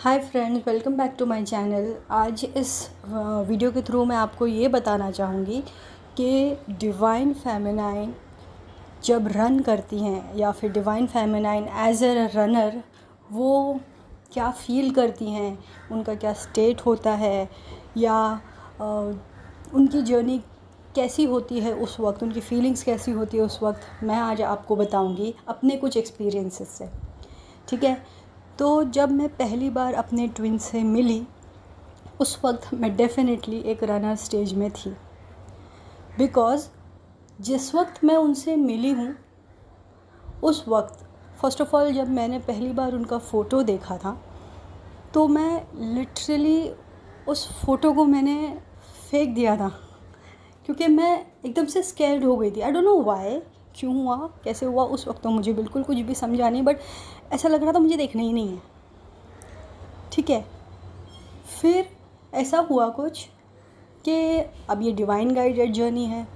Hi friends, welcome back to my channel. आज इस video के थ्रू मैं आपको ये बताना चाहूँगी कि डिवाइन फेमिनाइन जब रन करती हैं या फिर divine feminine as a runner वो क्या फ़ील करती हैं, उनका क्या स्टेट होता है या उनकी जर्नी कैसी होती है उस वक्त, उनकी फीलिंग्स कैसी होती है उस वक्त, मैं आज आपको बताऊँगी अपने कुछ एक्सपीरियंसेस से। ठीक है। तो जब मैं पहली बार अपने ट्विन से मिली उस वक्त मैं डेफ़िनेटली एक रनर स्टेज में थी, बिकॉज़ जिस वक्त मैं उनसे मिली हूँ उस वक्त फ़र्स्ट ऑफ़ ऑल जब मैंने पहली बार उनका फ़ोटो देखा था तो मैं लिटरली उस फ़ोटो को मैंने फेंक दिया था, क्योंकि मैं एकदम से स्कैर्ड हो गई थी। आई डोंट नो व्हाई, क्यों हुआ, कैसे हुआ, उस वक्त तो मुझे बिल्कुल कुछ भी समझा नहीं, बट ऐसा लग रहा था मुझे देखना ही नहीं है। ठीक है। फिर ऐसा हुआ कुछ कि अब ये डिवाइन गाइडेड जर्नी है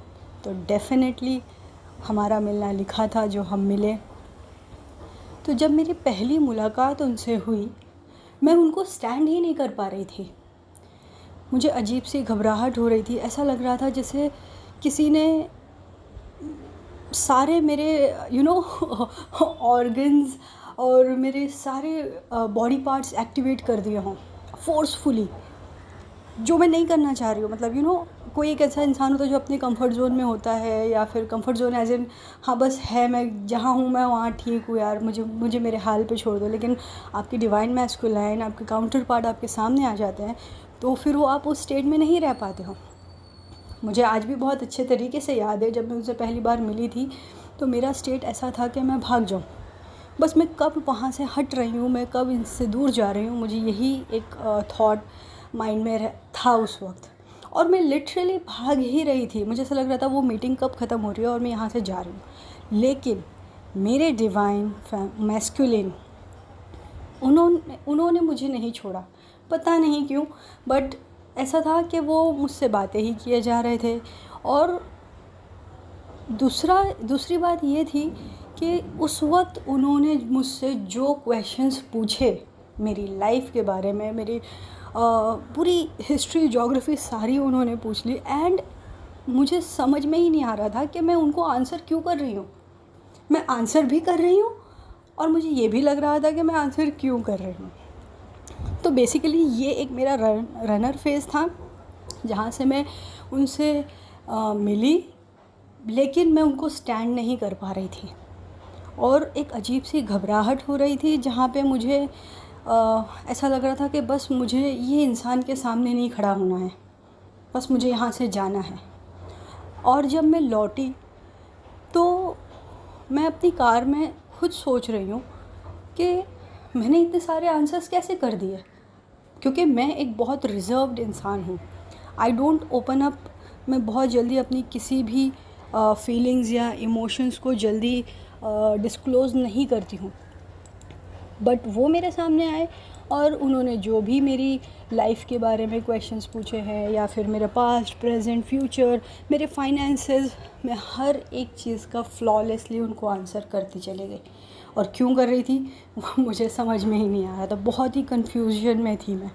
तो डेफ़िनेटली हमारा मिलना लिखा था, जो हम मिले। तो जब मेरी पहली मुलाकात उनसे हुई मैं उनको स्टैंड ही नहीं कर पा रही थी। मुझे अजीब सी घबराहट हो रही थी, ऐसा लग रहा था जैसे किसी ने सारे मेरे ऑर्गन्स और मेरे सारे बॉडी पार्ट्स एक्टिवेट कर दिए हों फोर्सफुली, जो मैं नहीं करना चाह रही हूँ। मतलब कोई एक ऐसा इंसान होता है जो अपने कंफर्ट ज़ोन में होता है, या फिर कंफर्ट ज़ोन एज इन हाँ बस है, मैं जहाँ हूँ मैं वहाँ ठीक हूँ यार, मुझे मेरे हाल पे छोड़ दो। लेकिन आपकी डिवाइन मैस्कुलाइन, आपके काउंटर पार्ट आपके सामने आ जाते हैं तो फिर वो आप उस स्टेट में नहीं रह पाते हो। मुझे आज भी बहुत अच्छे तरीके से याद है, जब मैं उनसे पहली बार मिली थी तो मेरा स्टेट ऐसा था कि मैं भाग जाऊँ, बस मैं कब वहाँ से हट रही हूँ, मैं कब इनसे दूर जा रही हूँ, मुझे यही एक थॉट माइंड में था उस वक्त। और मैं लिटरली भाग ही रही थी, मुझे ऐसा लग रहा था वो मीटिंग कब ख़त्म हो रही है और मैं यहाँ से जा रही हूँ। लेकिन मेरे डिवाइन मैस्कुलिन उन्होंने मुझे नहीं छोड़ा, पता नहीं क्यों, बट ऐसा था कि वो मुझसे बातें ही किए जा रहे थे। और दूसरी बात ये थी कि उस वक्त उन्होंने मुझसे जो क्वेश्चंस पूछे मेरी लाइफ के बारे में, मेरी पूरी हिस्ट्री ज्योग्राफी सारी उन्होंने पूछ ली, एंड मुझे समझ में ही नहीं आ रहा था कि मैं उनको आंसर क्यों कर रही हूँ। मैं आंसर भी कर रही हूँ और मुझे ये भी लग रहा था कि मैं आंसर क्यों कर रही हूँ। तो बेसिकली ये एक मेरा रनर फेज़ था जहाँ से मैं उनसे मिली, लेकिन मैं उनको स्टैंड नहीं कर पा रही थी और एक अजीब सी घबराहट हो रही थी, जहाँ पे मुझे ऐसा लग रहा था कि बस मुझे ये इंसान के सामने नहीं खड़ा होना है, बस मुझे यहाँ से जाना है। और जब मैं लौटी तो मैं अपनी कार में खुद सोच रही हूँ कि मैंने इतने सारे आंसर्स कैसे कर दिए, क्योंकि मैं एक बहुत रिज़र्व्ड इंसान हूँ। आई डोंट ओपन अप, मैं बहुत जल्दी अपनी किसी भी फीलिंग्स या इमोशंस को जल्दी डिस्क्लोज़ नहीं करती हूँ। बट वो मेरे सामने आए और उन्होंने जो भी मेरी लाइफ के बारे में क्वेश्चंस पूछे हैं, या फिर मेरे पास्ट, प्रेजेंट, फ्यूचर, मेरे फाइनेंसेस, मैं हर एक चीज़ का फ्लॉलेसली उनको आंसर करती चली गई। और क्यों कर रही थी वो मुझे समझ में ही नहीं आ रहा था, बहुत ही कन्फ्यूजन में थी मैं।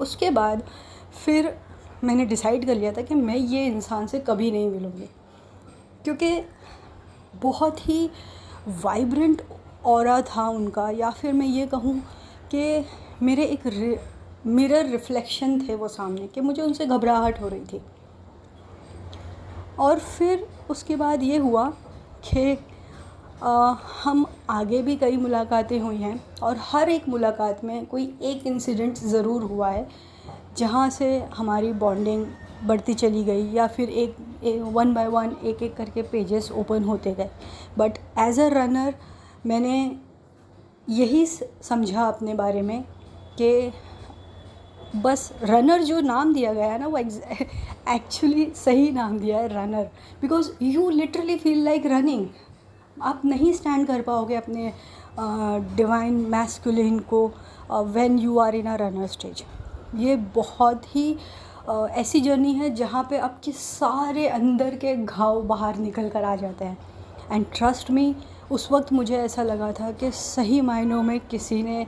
उसके बाद फिर मैंने डिसाइड कर लिया था कि मैं ये इंसान से कभी नहीं मिलूँगी, क्योंकि बहुत ही वाइब्रेंट ऑरा था उनका, या फिर मैं ये कहूँ कि मेरे एक मिरर रिफ्लेक्शन थे वो सामने, कि मुझे उनसे घबराहट हो रही थी। और फिर उसके बाद ये हुआ कि हम आगे भी कई मुलाकातें हुई हैं और हर एक मुलाकात में कोई एक इंसिडेंट ज़रूर हुआ है जहाँ से हमारी बॉन्डिंग बढ़ती चली गई, या फिर एक वन बाय वन एक एक करके पेजेस ओपन होते गए। बट एज अ रनर मैंने यही समझा अपने बारे में कि बस रनर जो नाम दिया गया है ना, वो एक्चुअली सही नाम दिया है runner, because you literally feel like running. आप नहीं स्टैंड कर पाओगे अपने डिवाइन मैस्कुलिन को when you are in a runner stage. ये बहुत ही ऐसी जर्नी है जहाँ पे आपके सारे अंदर के घाव बाहर निकल कर आ जाते हैं। एंड ट्रस्ट मी, उस वक्त मुझे ऐसा लगा था कि सही मायनों में किसी ने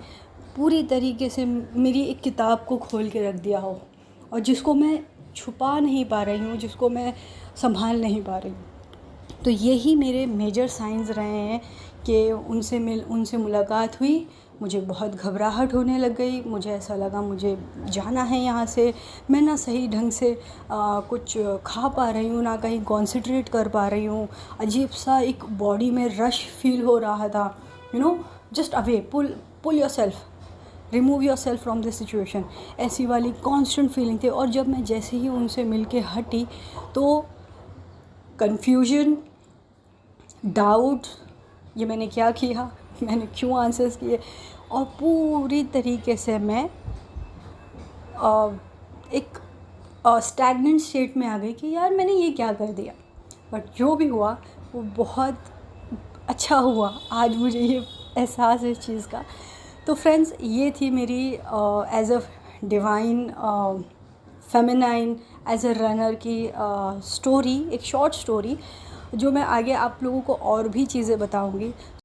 पूरी तरीके से मेरी एक किताब को खोल के रख दिया हो, और जिसको मैं छुपा नहीं पा रही हूँ, जिसको मैं संभाल नहीं पा रही हूँ। तो यही मेरे मेजर साइंस रहे हैं कि उनसे मुलाकात हुई, मुझे बहुत घबराहट होने लग गई, मुझे ऐसा लगा मुझे जाना है यहाँ से। मैं ना सही ढंग से कुछ खा पा रही हूँ, ना कहीं कॉन्सेंट्रेट कर पा रही हूँ। अजीब सा एक बॉडी में रश फील हो रहा था, just away, pull yourself, remove yourself from this situation, ऐसी वाली कॉन्स्टेंट फीलिंग थी। और जब मैं जैसे ही उनसे मिल के हटी तो कन्फ्यूजन, डाउट, ये मैंने क्या किया, मैंने क्यों आंसर्स किए, और पूरी तरीके से मैं एक स्टैग्नेंट स्टेट में आ गई कि यार मैंने ये क्या कर दिया। बट जो भी हुआ वो बहुत अच्छा हुआ, आज मुझे ये एहसास है इस चीज़ का। तो फ्रेंड्स, ये थी मेरी as a divine feminine, as a runner की स्टोरी, एक शॉर्ट स्टोरी, जो मैं आगे आप लोगों को और भी चीज़ें बताऊंगी।